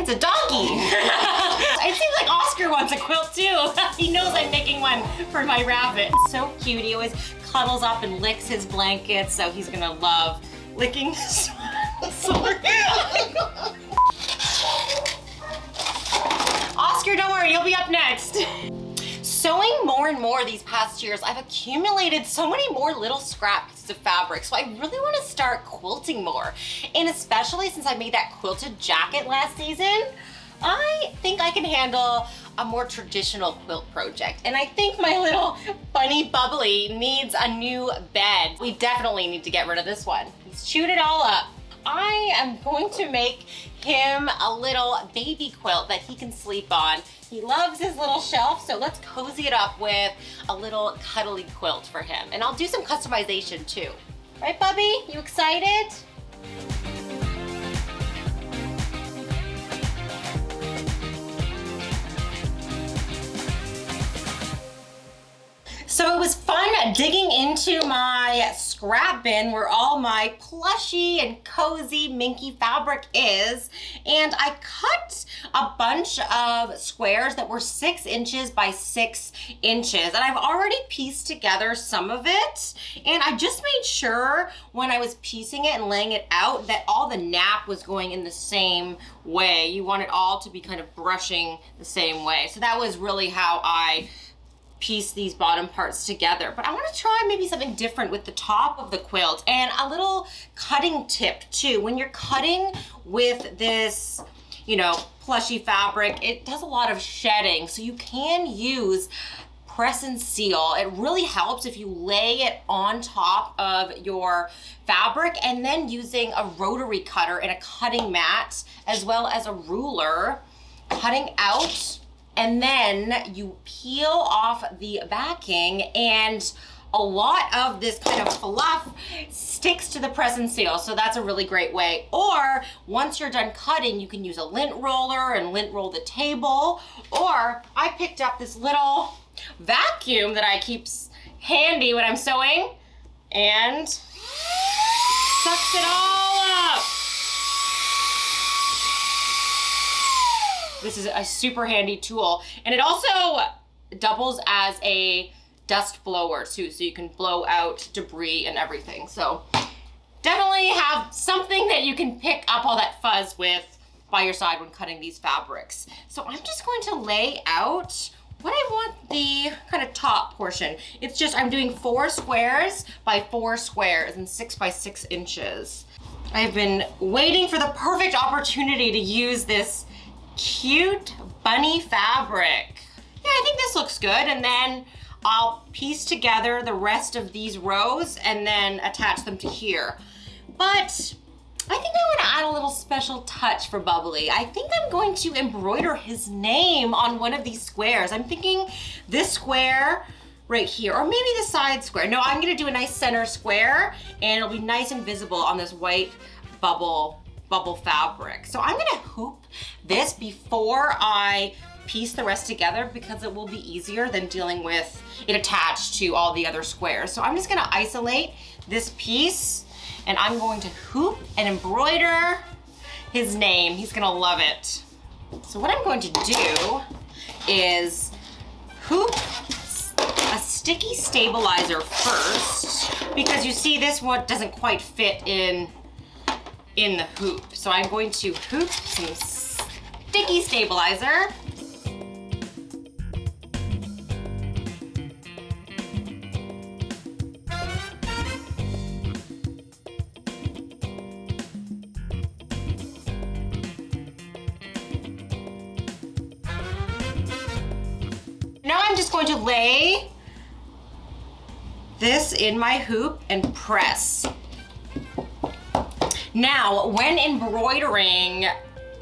It's a donkey. It seems like Oscar wants a quilt too. He knows I'm making one for my rabbit. So cute, he always cuddles up and licks his blankets, so he's gonna love licking this one. Sorry. Oscar, don't worry, you'll be up next. Sewing more and more these past years, I've accumulated so many more little scrap pieces of fabric, so I really want to start quilting more. And especially since I made that quilted jacket last season, I think I can handle a more traditional quilt project. And I think my little bunny Bubbly needs a new bed. We definitely need to get rid of this one. He's chewed it all up. I am going to make him a little baby quilt that he can sleep on. He loves his little shelf, so let's cozy it up with a little cuddly quilt for him. And I'll do some customization too. Right, Bubby? You excited? So it was fun digging into my scrap bin where all my plushy and cozy minky fabric is. And I cut a bunch of squares that were 6 inches by 6 inches. And I've already pieced together some of it. And I just made sure when I was piecing it and laying it out that all the nap was going in the same way. You want it all to be kind of brushing the same way. So that was really how I piece these bottom parts together. But I want to try maybe something different with the top of the quilt and a little cutting tip too. When you're cutting with this, plushy fabric, it does a lot of shedding. So you can use press and seal. It really helps if you lay it on top of your fabric and then using a rotary cutter and a cutting mat as well as a ruler, cutting out. And then you peel off the backing and a lot of this kind of fluff sticks to the press and seal. So that's a really great way. Or once you're done cutting, you can use a lint roller and lint roll the table. Or I picked up this little vacuum that I keep handy when I'm sewing and sucks it all up. This is a super handy tool. And it also doubles as a dust blower too, so you can blow out debris and everything. So definitely have something that you can pick up all that fuzz with by your side when cutting these fabrics. So I'm just going to lay out what I want the kind of top portion. It's just, I'm doing 4 squares by 4 squares and 6 by 6 inches. I've been waiting for the perfect opportunity to use this cute bunny fabric. Yeah, I think this looks good. And then I'll piece together the rest of these rows and then attach them to here. But I think I want to add a little special touch for Bubbly. I think I'm going to embroider his name on one of these squares. I'm thinking this square right here, or maybe the side square. No, I'm gonna do a nice center square and it'll be nice and visible on this white bubble fabric. So I'm gonna hoop this before I piece the rest together because it will be easier than dealing with it attached to all the other squares. So I'm just gonna isolate this piece and I'm going to hoop and embroider his name. He's gonna love it. So what I'm going to do is hoop a sticky stabilizer first because you see this one doesn't quite fit in the hoop. So I'm going to hoop some sticky stabilizer. Now I'm just going to lay this in my hoop and press. Now, when embroidering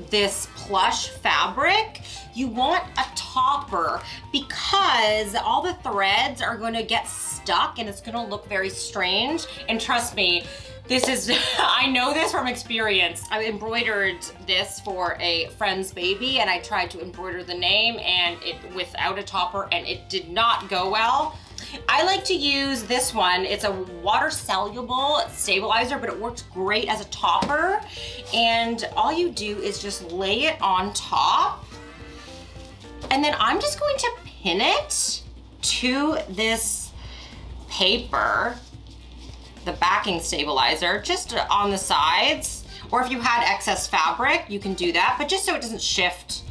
this plush fabric, you want a topper because all the threads are going to get stuck and it's going to look very strange. And trust me, this is, I know this from experience. I embroidered this for a friend's baby and I tried to embroider the name and it without a topper and it did not go well. I like to use this one. It's a water soluble stabilizer, but it works great as a topper. And all you do is just lay it on top. And then I'm just going to pin it to this paper, the backing stabilizer, just on the sides. Or if you had excess fabric, you can do that, but just so it doesn't shift.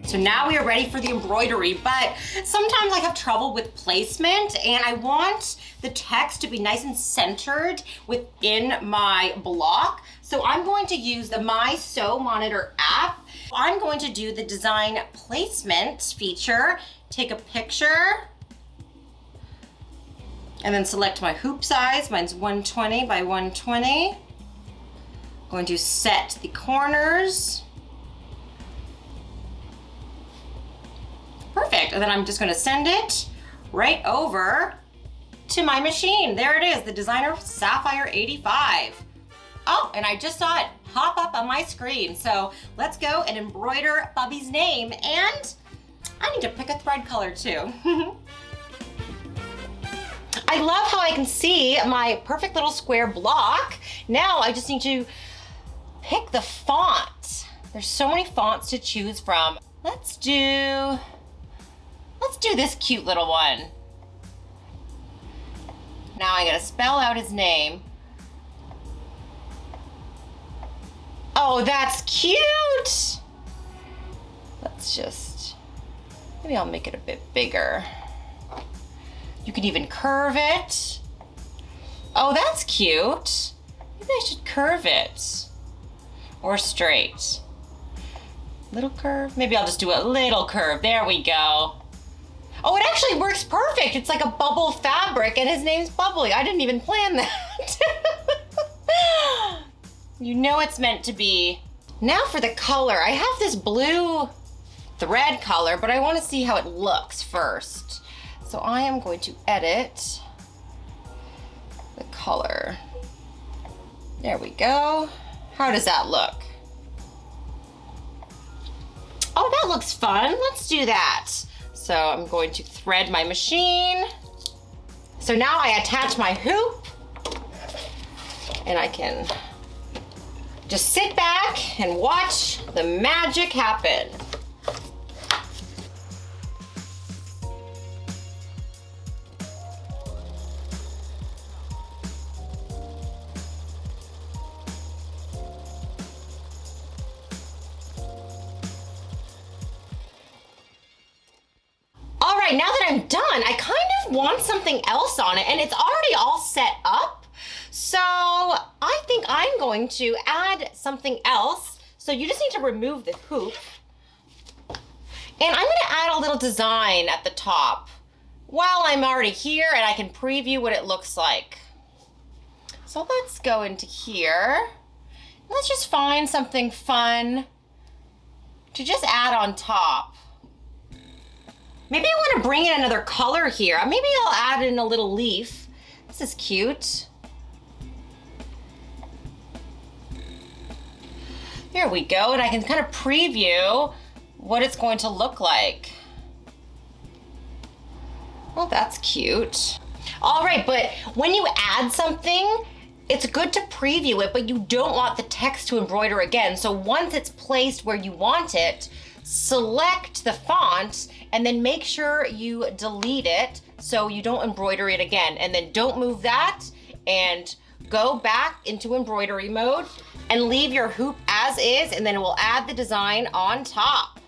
So now we are ready for the embroidery, but sometimes I have trouble with placement and I want the text to be nice and centered within my block. So I'm going to use the My Sew Monitor app. I'm going to do the design placement feature, take a picture, and then select my hoop size. Mine's 120 by 120. I'm going to set the corners. Perfect, and then I'm just gonna send it right over to my machine. There it is, the Designer Sapphire 85. Oh, and I just saw it pop up on my screen. So let's go and embroider Bubby's name, and I need to pick a thread color too. I love how I can see my perfect little square block. Now I just need to pick the font. There's so many fonts to choose from. Let's do this cute little one. Now I gotta spell out his name. Oh, that's cute. Maybe I'll make it a bit bigger. You can even curve it. Oh, that's cute. Maybe I should curve it. Or straight. Little curve. Maybe I'll just do a little curve. There we go. Oh, it actually works perfect. It's like a bubble fabric and his name's Bubbly. I didn't even plan that. You know it's meant to be. Now for the color. I have this blue thread color, but I want to see how it looks first. So I am going to edit the color. There we go. How does that look? Oh, that looks fun. Let's do that. So I'm going to thread my machine. So now I attach my hoop and I can just sit back and watch the magic happen. Now that I'm done, I kind of want something else on it, and it's already all set up. So I think I'm going to add something else. So you just need to remove the hoop. And I'm gonna add a little design at the top while I'm already here and I can preview what it looks like. So let's go into here. Let's just find something fun to just add on top. Maybe I want to bring in another color here. Maybe I'll add in a little leaf. This is cute. There we go, and I can kind of preview what it's going to look like. Well, that's cute. All right, but when you add something, it's good to preview it, but you don't want the text to embroider again. So once it's placed where you want it, select the font and then make sure you delete it so you don't embroider it again. And then don't move that and go back into embroidery mode and leave your hoop as is, and then we'll add the design on top.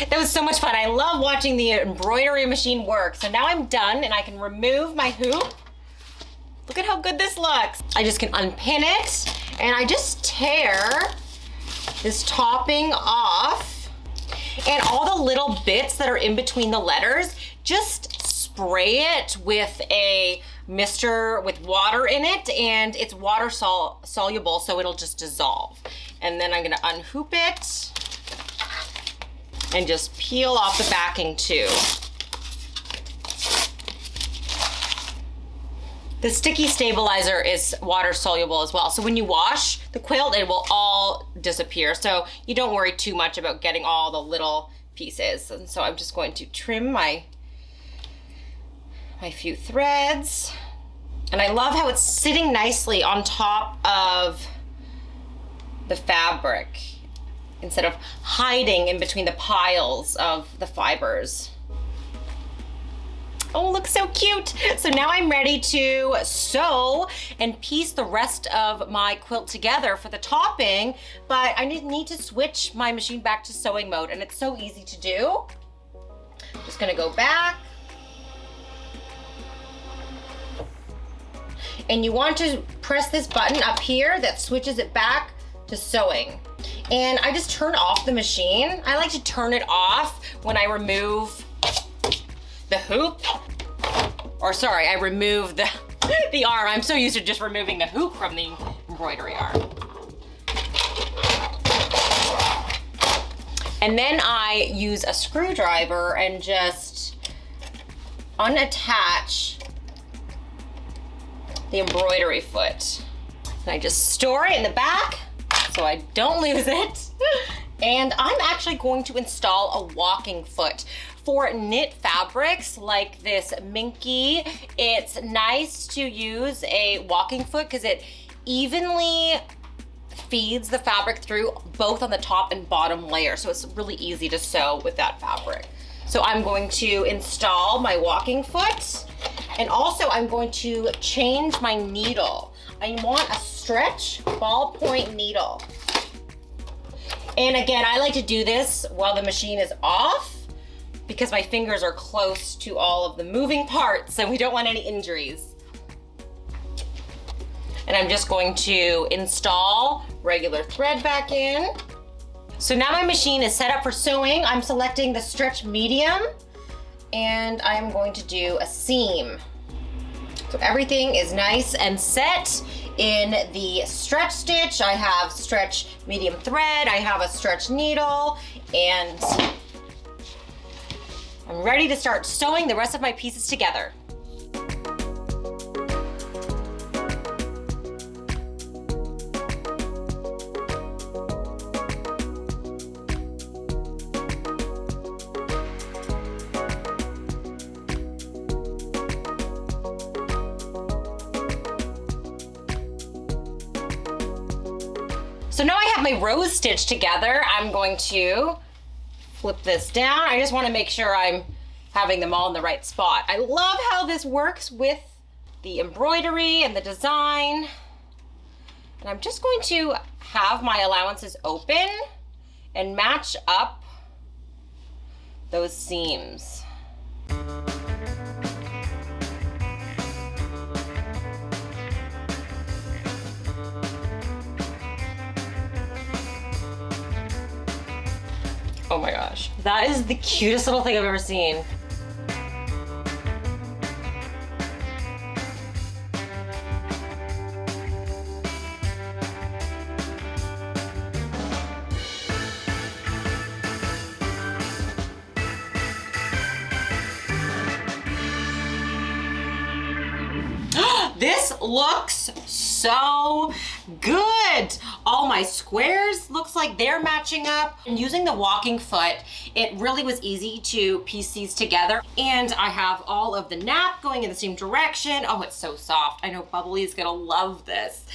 That was so much fun. I love watching the embroidery machine work. So now I'm done and I can remove my hoop. Look at how good this looks. I just can unpin it and I just tear this topping off, and all the little bits that are in between the letters, just spray it with a mister with water in it, and it's water soluble, so it'll just dissolve. And then I'm gonna unhoop it and just peel off the backing too. The sticky stabilizer is water soluble as well. So when you wash the quilt, it will all disappear. So you don't worry too much about getting all the little pieces. And so I'm just going to trim my few threads. And I love how it's sitting nicely on top of the fabric instead of hiding in between the piles of the fibers. Oh, looks so cute. So now I'm ready to sew and piece the rest of my quilt together for the topping, but I need to switch my machine back to sewing mode, and it's so easy to do. Just gonna go back. And you want to press this button up here that switches it back to sewing. And I just turn off the machine. I like to turn it off when I remove the hoop. Or sorry, I remove the arm. I'm so used to just removing the hoop from the embroidery arm. And then I use a screwdriver and just unattach the embroidery foot. And I just store it in the back so I don't lose it. And I'm actually going to install a walking foot. For knit fabrics like this minky, it's nice to use a walking foot because it evenly feeds the fabric through both on the top and bottom layer. So it's really easy to sew with that fabric. So I'm going to install my walking foot, and also I'm going to change my needle. I want a stretch ballpoint needle. And again, I like to do this while the machine is off because my fingers are close to all of the moving parts and we don't want any injuries. And I'm just going to install regular thread back in. So now my machine is set up for sewing. I'm selecting the stretch medium and I'm going to do a seam. So everything is nice and set in the stretch stitch. I have stretch medium thread, I have a stretch needle, and I'm ready to start sewing the rest of my pieces together. So now I have my rose stitch together. I'm going to flip this down. I just want to make sure I'm having them all in the right spot. I love how this works with the embroidery and the design. And I'm just going to have my allowances open and match up those seams. Oh my gosh, that is the cutest little thing I've ever seen. This looks so good. All my squares looks like they're matching up. And using the walking foot, it really was easy to piece these together. And I have all of the nap going in the same direction. Oh, it's so soft. I know Bubbly is gonna love this.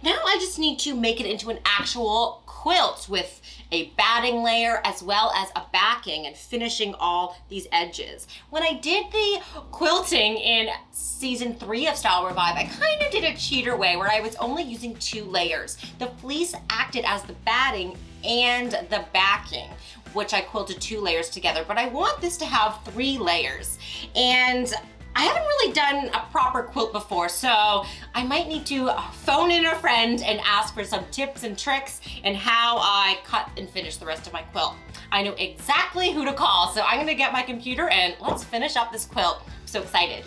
Now I just need to make it into an actual quilt with a batting layer as well as a backing and finishing all these edges. When I did the quilting in season 3 of Style Revive, I kind of did a cheater way where I was only using 2 layers. The fleece acted as the batting and the backing, which I quilted 2 layers together, but I want this to have 3 layers. And I haven't really done a proper quilt before, so I might need to phone in a friend and ask for some tips and tricks in how I cut and finish the rest of my quilt. I know exactly who to call, so I'm gonna get my computer and let's finish up this quilt. I'm so excited.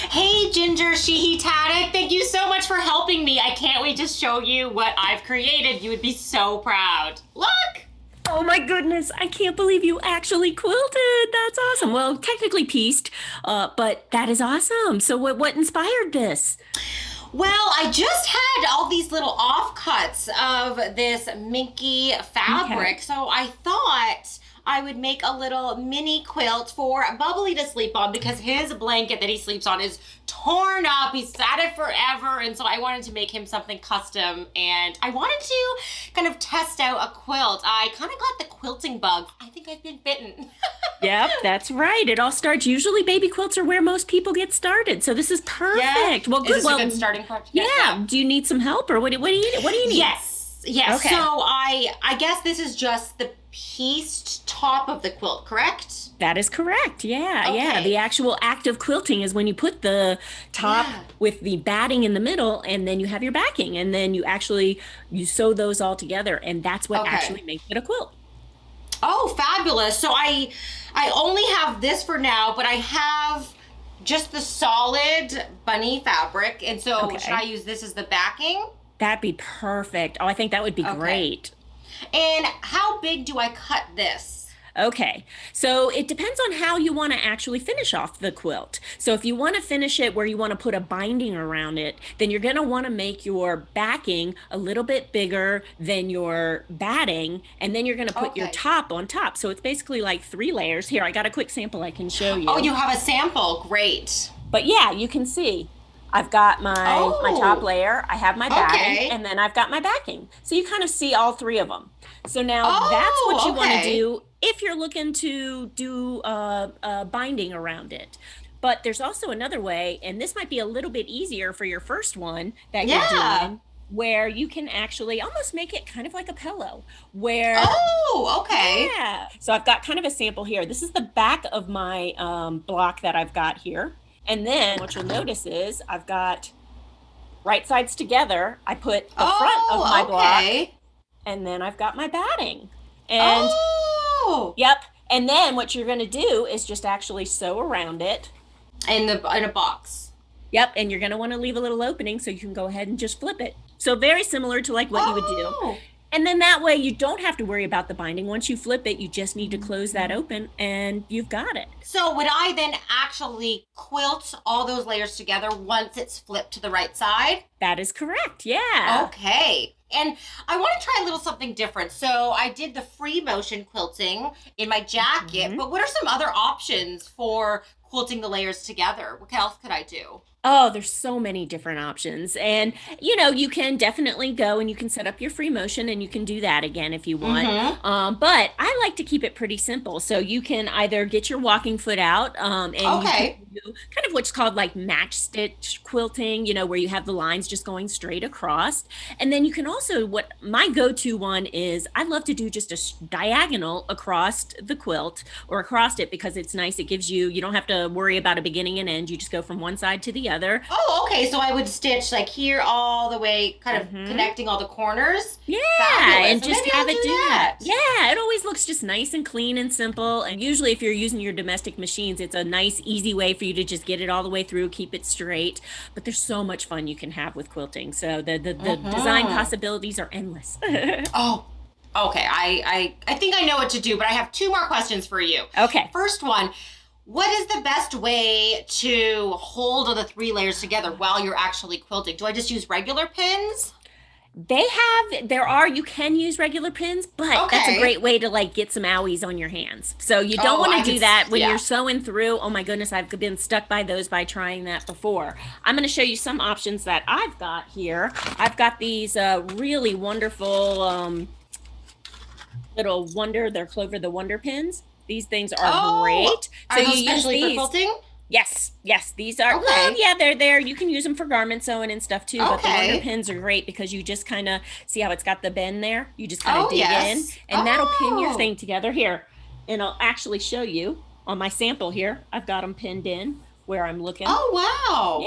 Hey, Ginger Sheehy Tatic, thank you so much for helping me. I can't wait to show you what I've created. You would be so proud. Look! Oh my goodness, I can't believe you actually quilted. That's awesome. Well, technically pieced, but that is awesome. So what inspired this? Well, I just had all these little offcuts of this minky fabric, Okay. so I thought I would make a little mini quilt for Bubbly to sleep on because his blanket that he sleeps on is torn up. He's had it forever, and so I wanted to make him something custom, and I wanted to kind of test out a quilt. I kind of got the quilting bug. I think I've been bitten. Yep, that's right. It all starts. Usually, baby quilts are where most people get started. So this is perfect. Well, Is good. this Well, a good starting point? yeah. Do you need some help, or what do you need? Yes. Okay. So I guess this is just the pieced top of the quilt, correct? That is correct. Yeah, yeah. Okay. The actual act of quilting is when you put the top Yeah. with the batting in the middle, and then you have your backing, and then you sew those all together, and that's what Okay. actually makes it a quilt. Oh, fabulous. So I only have this for now, but I have just the solid bunny fabric. And so Okay. should I use this as the backing? That'd be perfect. Oh, I think that would be Okay. great. And how big do I cut this? Okay, so it depends on how you want to actually finish off the quilt. So if you want to finish it where you want to put a binding around it, then you're going to want to make your backing a little bit bigger than your batting, and then you're going to put your Okay. top on top. So it's basically like 3 layers. Here, I got a quick sample I can show you. Oh, you have a sample. Great. But yeah, you can see. I've got my top Oh, layer, I have my batting, okay. and then I've got my backing. So you kind of see all three of them. So now that's what you Oh, want to okay. do if you're looking to do binding around it. But there's also another way, and this might be a little bit easier for your first one that you're Yeah. doing, where you can actually almost make it kind of like a pillow, where Oh, okay. yeah. So I've got kind of a sample here. This is the back of my block that I've got here. And then what you'll notice is I've got right sides together. I put the front of my Oh, block, okay. and then I've got my batting. And Oh, yep. And then what you're going to do is just actually sew around it. in a box. Yep. And you're going to want to leave a little opening so you can go ahead and just flip it. So very similar to like what you would do. Oh. And then that way you don't have to worry about the binding. Once you flip it, you just need to close that open and you've got it. So would I then actually quilt all those layers together once it's flipped to the right side? That is correct. Yeah. Okay. And I want to try a little something different. So I did the free motion quilting in my jacket, Mhm. but what are some other options for quilting the layers together? What else could I do? Oh, there's so many different options. And, you can definitely go and you can set up your free motion and you can do that again if you want. Mm-hmm. But I like to keep it pretty simple. So you can either get your walking foot out and you can Okay. do kind of what's called like match stitch quilting, where you have the lines just going straight across. And then you can also, what my go-to one is, I love to do just a diagonal across the quilt or across it because it's nice. It gives you don't have to worry about a beginning and end. You just go from one side to the other. Oh, okay. So I would stitch like here all the way, kind of Mhm. connecting all the corners. Yeah, Fabulous. and just Maybe have I'll it do do that. that. Yeah, it always looks just nice and clean and simple. And usually, if you're using your domestic machines, it's a nice, easy way for you to just get it all the way through, keep it straight. But there's so much fun you can have with quilting. So the design Mm-hmm. possibilities are endless. Oh, okay. I think I know what to do, but I have two more questions for you. Okay. First one, what is the best way to hold all the 3 layers together while you're actually quilting? Do I just use regular pins? You can use regular pins, but that's a Okay. great way to like get some owies on your hands. So you don't Oh, want I to do can that when yeah. you're sewing through. Oh my goodness, I've been stuck by those by trying that before. I'm going to show you some options that I've got here. I've got these really wonderful they're Clover the Wonder pins. These things are Oh, great. are So those you use especially for these. quilting? Yes, these are. Okay. Well, yeah, they're there. You can use them for garment sewing and stuff too. But the Okay. Wonder pins are great because you just kind of see how it's got the bend there. You just kind Oh, of dig in, yes. and that'll pin your Oh. thing together here. And I'll actually show you on my sample here. I've got them pinned in where I'm looking. Oh, wow.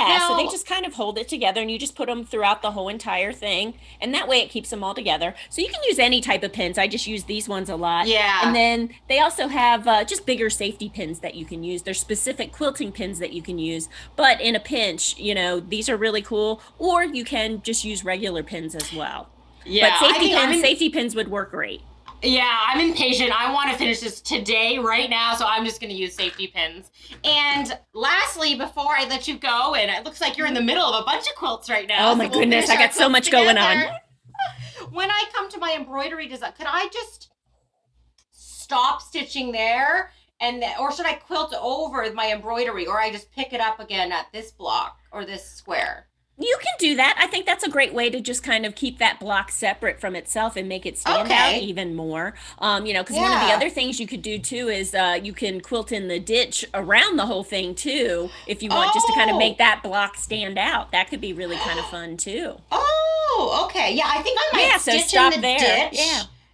Yeah, so they Now, just kind of hold it together and you just put them throughout the whole entire thing. And that way it keeps them all together. So you can use any type of pins. I just use these ones a lot. yeah. And then they also have just bigger safety pins that you can use. There's specific quilting pins that you can use. But in a pinch, these are really cool. Or you can just use regular pins as well. yeah. But I think I'm in safety pins would work great. Yeah, I'm impatient. I want to finish this today, right now, so I'm just going to use safety pins. And lastly, before I let you go, and it looks like you're in the middle of a bunch of quilts right now. Oh my goodness, I got so much going on. When I come to my embroidery design, could I just stop stitching there? Or should I quilt over my embroidery, or I just pick it up again at this block or this square? You can do that. I think that's a great way to just kind of keep that block separate from itself and make it stand out even more. Because one of the other things you could do too is you can quilt in the ditch around the whole thing too, if you want just to kind of make that block stand out. That could be really kind of fun too. Oh, okay. Yeah, I think I might stitch in the ditch.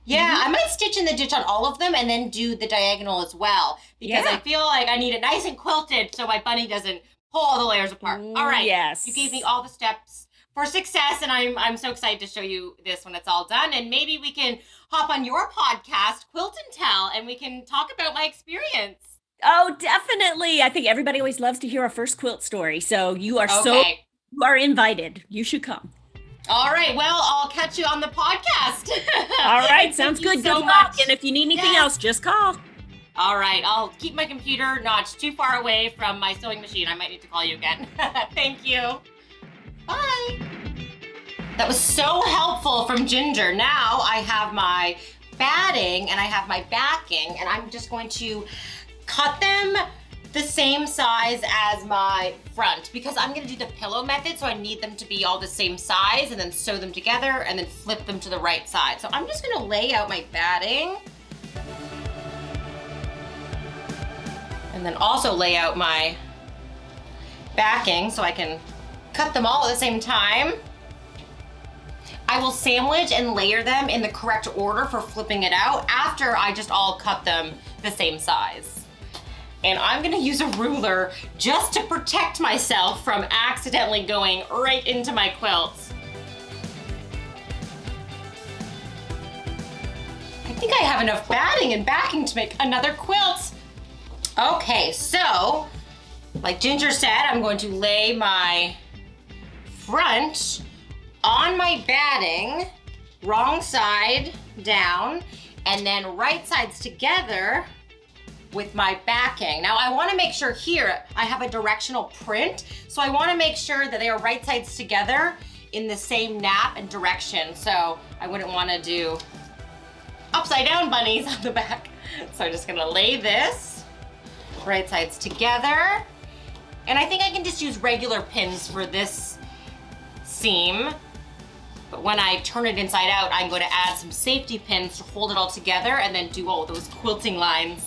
Yeah, I might stitch in the ditch on all of them and then do the diagonal as well, because I feel like I need it nice and quilted so my bunny doesn't pull all the layers apart. All right. Yes. You gave me all the steps for success, and I'm so excited to show you this when it's all done. And maybe we can hop on your podcast, Quilt and Tell, and we can talk about my experience. Oh, definitely. I think everybody always loves to hear a first quilt story. So you are you are invited. You should come. All right. Well, I'll catch you on the podcast. All right. Sounds good. So good luck. And if you need anything else, just call. All right, I'll keep my computer not too far away from my sewing machine. I might need to call you again. Thank you. Bye. That was so helpful from Ginger. Now I have my batting and I have my backing, and I'm just going to cut them the same size as my front, because I'm gonna do the pillow method, so I need them to be all the same size, and then sew them together and then flip them to the right side. So I'm just gonna lay out my batting, and then also lay out my backing so I can cut them all at the same time. I will sandwich and layer them in the correct order for flipping it out after I just all cut them the same size. And I'm gonna use a ruler just to protect myself from accidentally going right into my quilts. I think I have enough batting and backing to make another quilt. Okay, so, like Ginger said, I'm going to lay my front on my batting, wrong side down, and then right sides together with my backing. Now I wanna make sure here I have a directional print, so I wanna make sure that they are right sides together in the same nap and direction. So I wouldn't wanna do upside down bunnies on the back. So I'm just gonna lay this right sides together. And I think I can just use regular pins for this seam. But when I turn it inside out, I'm going to add some safety pins to hold it all together and then do all those quilting lines.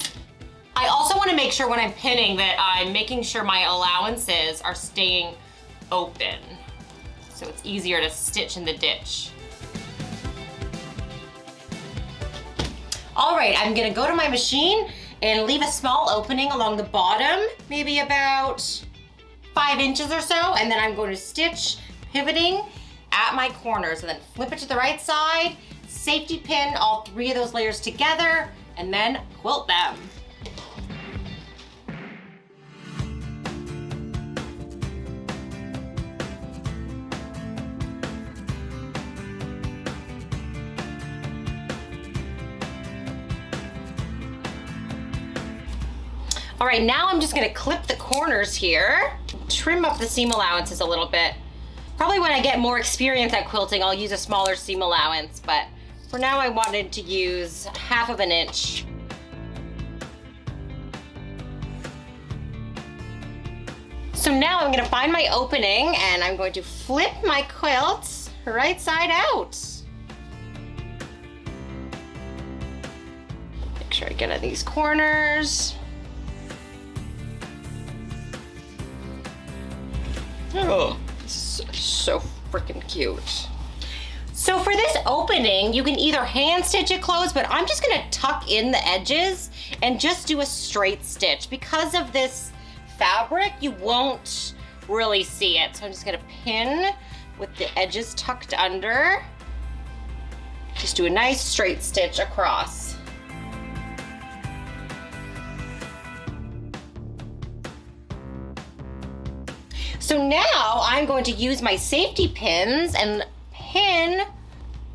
I also want to make sure when I'm pinning that I'm making sure my allowances are staying open, so it's easier to stitch in the ditch. All right, I'm gonna go to my machine and leave a small opening along the bottom, maybe about 5 inches or so, and then I'm going to stitch pivoting at my corners, and then flip it to the right side, safety pin all 3 of those layers together, and then quilt them. All right, now I'm just gonna clip the corners here, trim up the seam allowances a little bit. Probably when I get more experience at quilting, I'll use a smaller seam allowance, but for now I wanted to use 1/2 inch. So now I'm gonna find my opening and I'm going to flip my quilt right side out. Make sure I get at these corners. Oh, so freaking cute. So for this opening, you can either hand stitch it closed, but I'm just gonna tuck in the edges and just do a straight stitch. Because of this fabric, you won't really see it. So I'm just gonna pin with the edges tucked under. Just do a nice straight stitch across. So now I'm going to use my safety pins and pin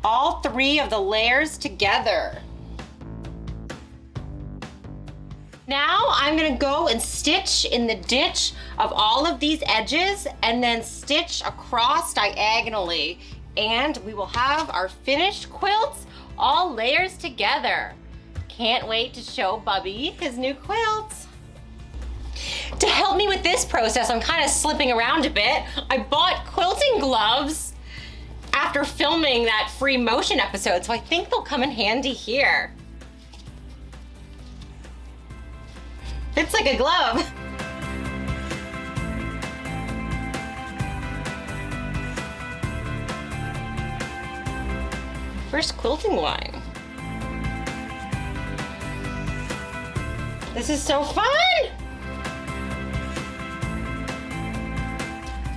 all 3 of the layers together. Now I'm gonna go and stitch in the ditch of all of these edges and then stitch across diagonally. And we will have our finished quilts all layers together. Can't wait to show Bubby his new quilts. To help me with this process, I'm kind of slipping around a bit. I bought quilting gloves after filming that free motion episode, so I think they'll come in handy here. It's like a glove. First quilting line. This is so fun!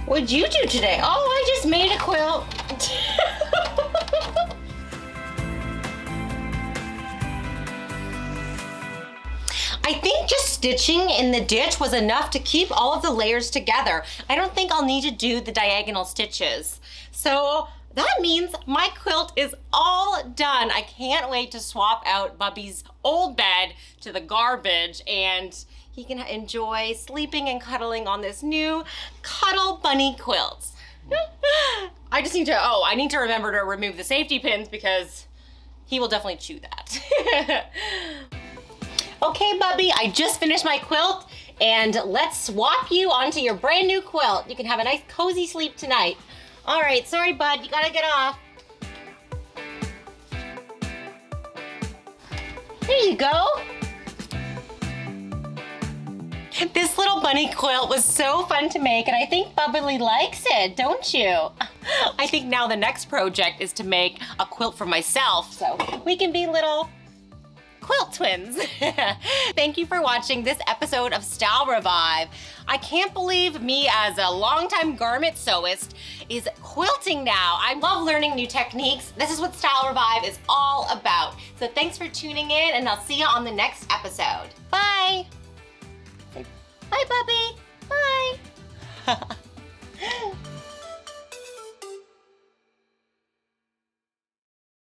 What'd you do today? Oh, I just made a quilt. I think just stitching in the ditch was enough to keep all of the layers together. I don't think I'll need to do the diagonal stitches. So that means my quilt is all done. I can't wait to swap out Bubby's old bed to the garbage, and he can enjoy sleeping and cuddling on this new Cuddle Bunny quilt. I need to remember to remove the safety pins because he will definitely chew that. Okay, Bubby, I just finished my quilt, and let's swap you onto your brand new quilt. You can have a nice cozy sleep tonight. All right, sorry, bud, you gotta get off. There you go. This little bunny quilt was so fun to make, and I think Bubbly likes it, don't you? I think now the next project is to make a quilt for myself, so we can be little quilt twins. Thank you for watching this episode of Style Revive. I can't believe me as a longtime garment sewist is quilting now. I love learning new techniques. This is what Style Revive is all about. So thanks for tuning in, and I'll see you on the next episode. Bye. Bye, Bubby. Bye.